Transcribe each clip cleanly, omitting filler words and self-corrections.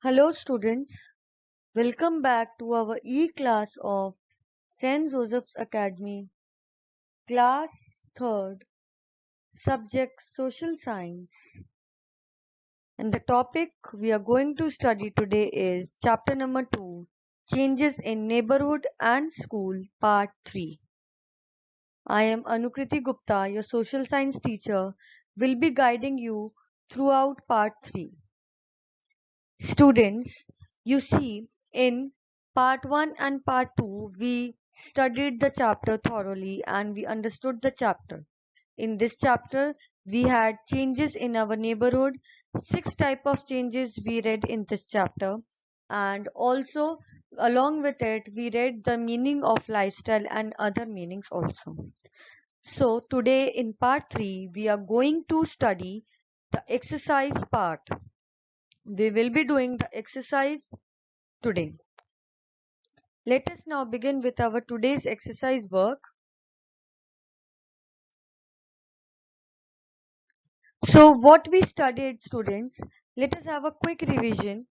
Hello students, welcome back to our e-class of St. Joseph's Academy, class 3rd, subject Social Science. And the topic we are going to study today is chapter number 2, Changes in Neighborhood and School, part 3. I am Anukriti Gupta, your social science teacher, will be guiding you throughout part 3. Students, you see, in part 1 and part 2, we studied the chapter thoroughly and we understood the chapter. In this chapter, we had changes in our neighborhood, 6 type of changes we read in this chapter, and also along with it, we read the meaning of lifestyle and other meanings also. So today in part 3, we are going to study the exercise part. We will be doing the exercise today. Let us now begin with our today's exercise work. So what we studied, students, let us have a quick revision.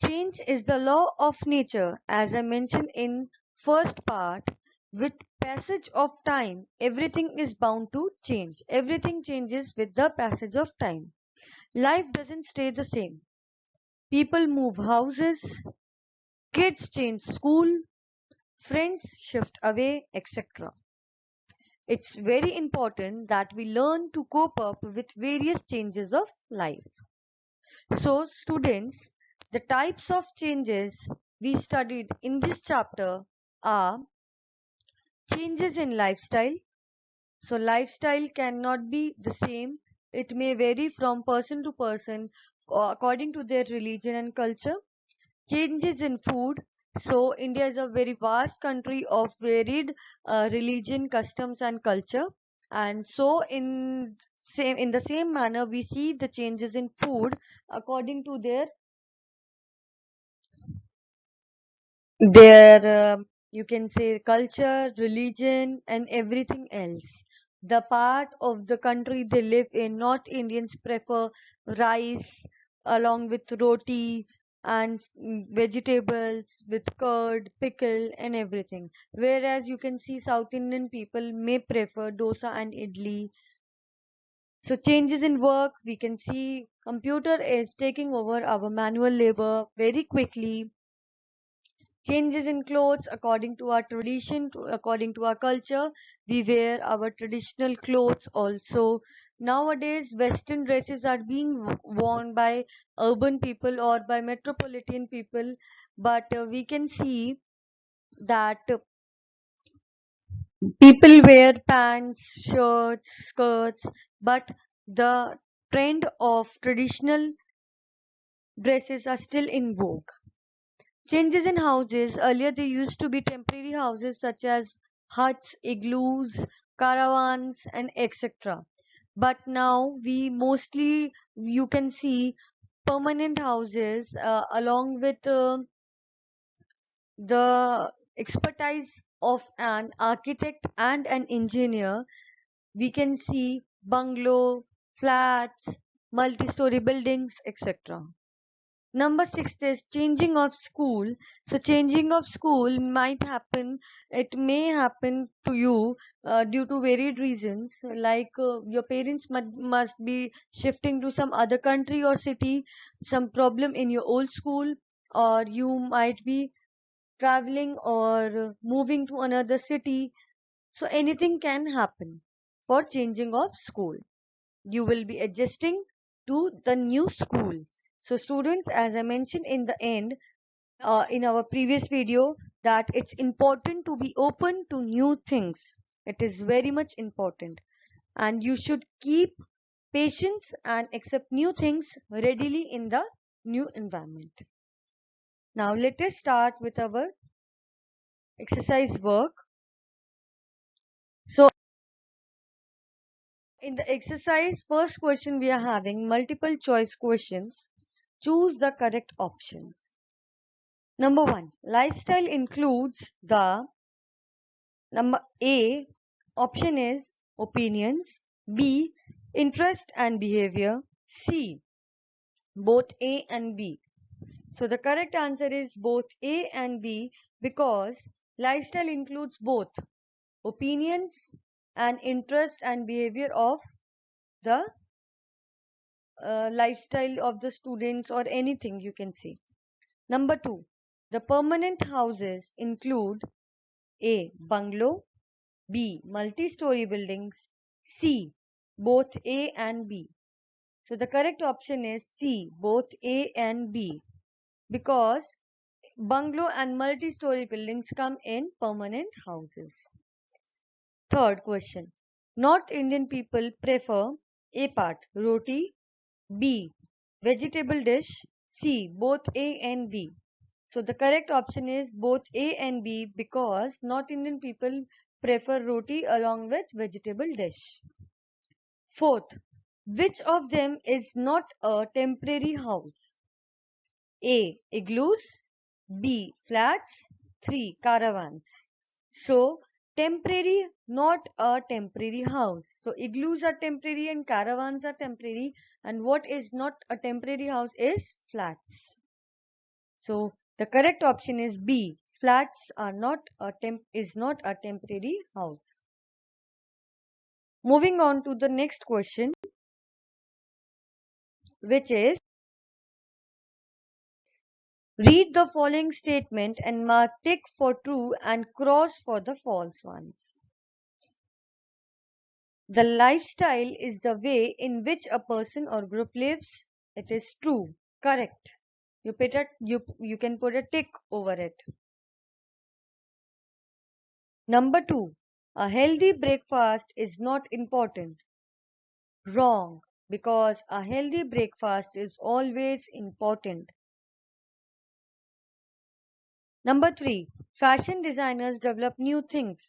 Change is the law of nature, as I mentioned in first part. With passage of time, everything is bound to change. Everything changes with the passage of time. Life doesn't stay the same. People move houses, kids change school, friends shift away, etc. It's very important that we learn to cope up with various changes of life. So, students, the types of changes we studied in this chapter are changes in lifestyle. So, lifestyle cannot be the same. It may vary from person to person according to their religion and culture. Changes in food. So India is a very vast country of varied religion, customs and culture, and so in the same manner we see the changes in food according to their you can say culture, religion and everything else. The part of the country they live in, North Indians prefer rice along with roti and vegetables with curd, pickle and everything. Whereas you can see South Indian people may prefer dosa and idli. So changes in work, we can see computer is taking over our manual labor very quickly. Changes in clothes according to our tradition, according to our culture, we wear our traditional clothes also. Nowadays western dresses are being worn by urban people or by metropolitan people, but we can see that people wear pants, shirts, skirts, but the trend of traditional dresses are still in vogue. Changes in houses. Earlier, there used to be temporary houses such as huts, igloos, caravans, and etc. But now we mostly, you can see permanent houses along with the expertise of an architect and an engineer. We can see bungalow, flats, multi-story buildings, etc. Number 6 is changing of school. So changing of school might happen, it may happen to you due to varied reasons, like your parents must be shifting to some other country or city, some problem in your old school, or you might be traveling or moving to another city. So anything can happen for changing of school. You will be adjusting to the new school. So students, as I mentioned in the end, in our previous video, that it's important to be open to new things. It is very much important. And you should keep patience and accept new things readily in the new environment. Now let us start with our exercise work. So in the exercise, first question we are having multiple choice questions. Choose the correct options. Number 1, lifestyle includes the number A, option is opinions, B, interest and behavior, C, both A and B. So the correct answer is both A and B because lifestyle includes both opinions and interest and behavior of the lifestyle of the students or anything you can see. Number 2. The permanent houses include A. Bungalow, B. Multi-story buildings, C. Both A and B. So the correct option is C. Both A and B because bungalow and multi-story buildings come in permanent houses. Third question. North Indian people prefer A part roti, B vegetable dish, C both A and B. So the correct option is both A and B because North Indian people prefer roti along with vegetable dish. Fourth, which of them is not a temporary house? A. Igloos, B. Flats, 3. Caravans. So temporary, not a temporary house. So igloos are temporary and caravans are temporary, and what is not a temporary house is flats. So the correct option is B. Flats are not a temporary house. Moving on to the next question, which is read the following statement and mark tick for true and cross for the false ones. The lifestyle is the way in which a person or group lives. It is true. Correct. You can put a tick over it. Number 2. A healthy breakfast is not important. Wrong. Because a healthy breakfast is always important. Number 3. Fashion designers develop new things.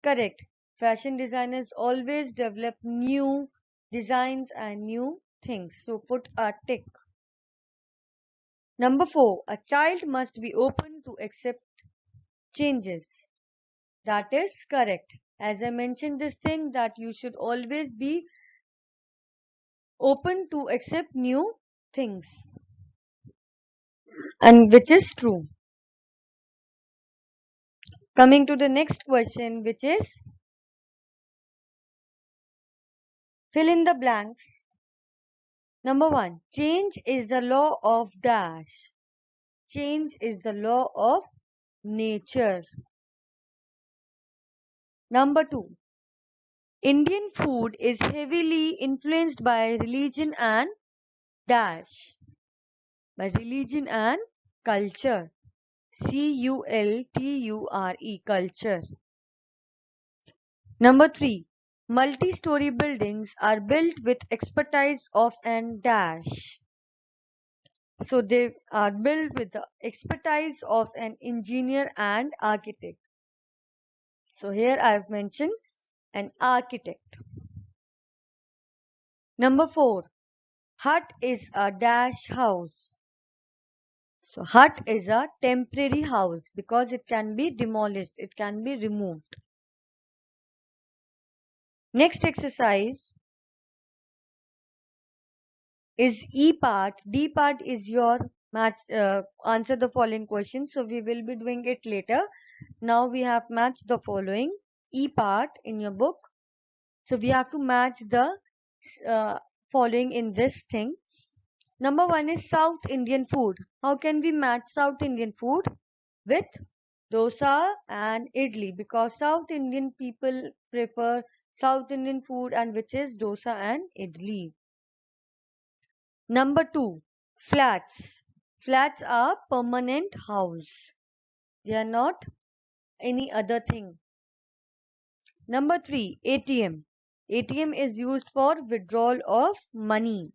Correct. Fashion designers always develop new designs and new things. So put a tick. Number 4. A child must be open to accept changes. That is correct. As I mentioned this thing that you should always be open to accept new things. And which is true. Coming to the next question, which is fill in the blanks. Number 1. Change is the law of dash. Change is the law of nature. Number 2. Indian food is heavily influenced by religion and dash. By religion and culture. culture. Culture. Number 3. Multi-story buildings are built with expertise of an dash. So they are built with the expertise of an engineer and architect. So here I have mentioned an architect. Number 4. Hut is a dash house. So hut is a temporary house because it can be demolished, it can be removed. Next exercise is E part. D part is your match. Answer the following questions. So we will be doing it later. Now we have matched the following E part in your book. So we have to match the following in this thing. Number 1 is South Indian food. How can we match South Indian food with dosa and idli? Because South Indian people prefer South Indian food and which is dosa and idli. Number 2, flats. Flats are permanent house. They are not any other thing. Number 3, ATM. ATM is used for withdrawal of money.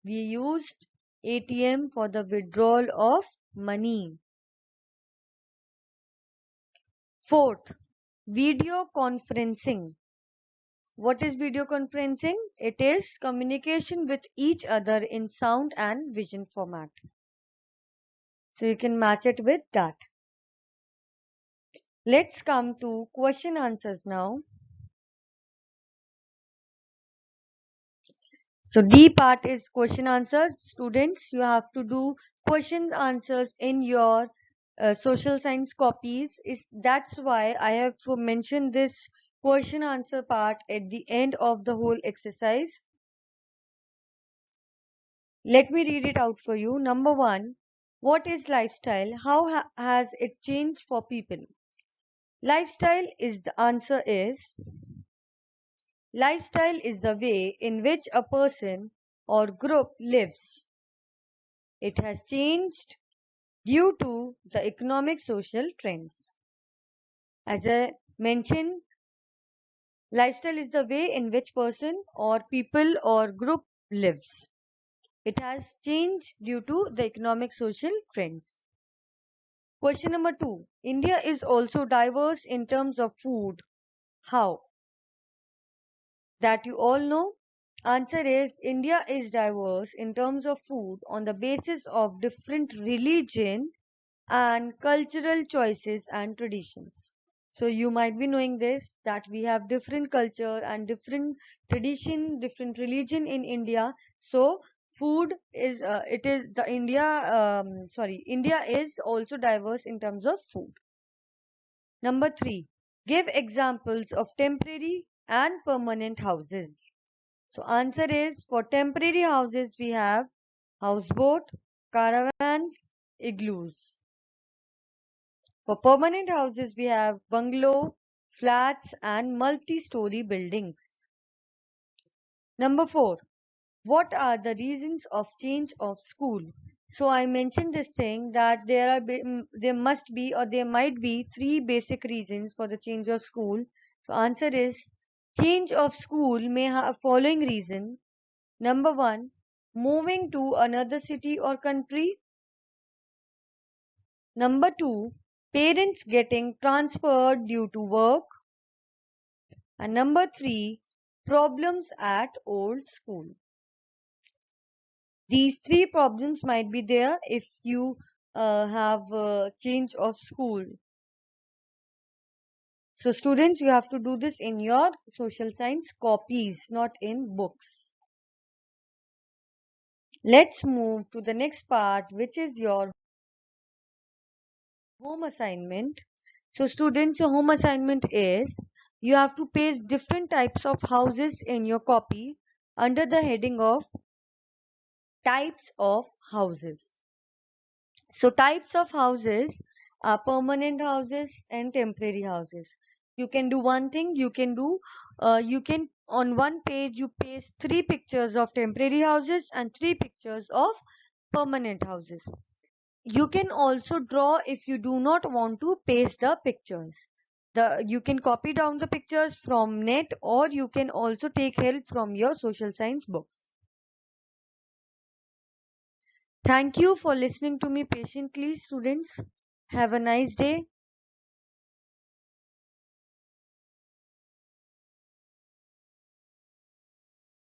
We used ATM for the withdrawal of money. Fourth, video conferencing. What is video conferencing? It is communication with each other in sound and vision format. So you can match it with that. Let's come to question answers now. So D part is question answers. Students, you have to do question answers in your social science copies. That's why I have mentioned this question answer part at the end of the whole exercise. Let me read it out for you. Number 1, what is lifestyle? How has it changed for people? Lifestyle is the answer is Lifestyle is the way in which a person or group lives. It has changed due to the economic social trends. As I mentioned, lifestyle is the way in which person or people or group lives. It has changed due to the economic social trends. Question number 2. India is also diverse in terms of food. How? That you all know? Answer is India is diverse in terms of food on the basis of different religion and cultural choices and traditions. So you might be knowing this, that we have different culture and different tradition, different religion in India. So food is India is also diverse in terms of food. Number 3, give examples of temporary and permanent houses. So answer is, for temporary houses we have houseboat, caravans, igloos. For permanent houses we have bungalow, flats and multi-story buildings. Number 4, what are the reasons of change of school? So I mentioned this thing that there must be or there might be 3 basic reasons for the change of school. So answer is, change of school may have following reason. Number 1, moving to another city or country. Number 2, parents getting transferred due to work. And number 3, problems at old school. These 3 problems might be there if you have a change of school. So students, you have to do this in your social science copies, not in books. Let's move to the next part, which is your home assignment. So students, your home assignment is, you have to paste different types of houses in your copy under the heading of types of houses. So types of houses are permanent houses and temporary houses. You can do one thing, you can on one page you paste 3 pictures of temporary houses and 3 pictures of permanent houses. You can also draw if you do not want to paste the pictures. You can copy down the pictures from net, or you can also take help from your social science books. Thank you for listening to me patiently, students. Have a nice day.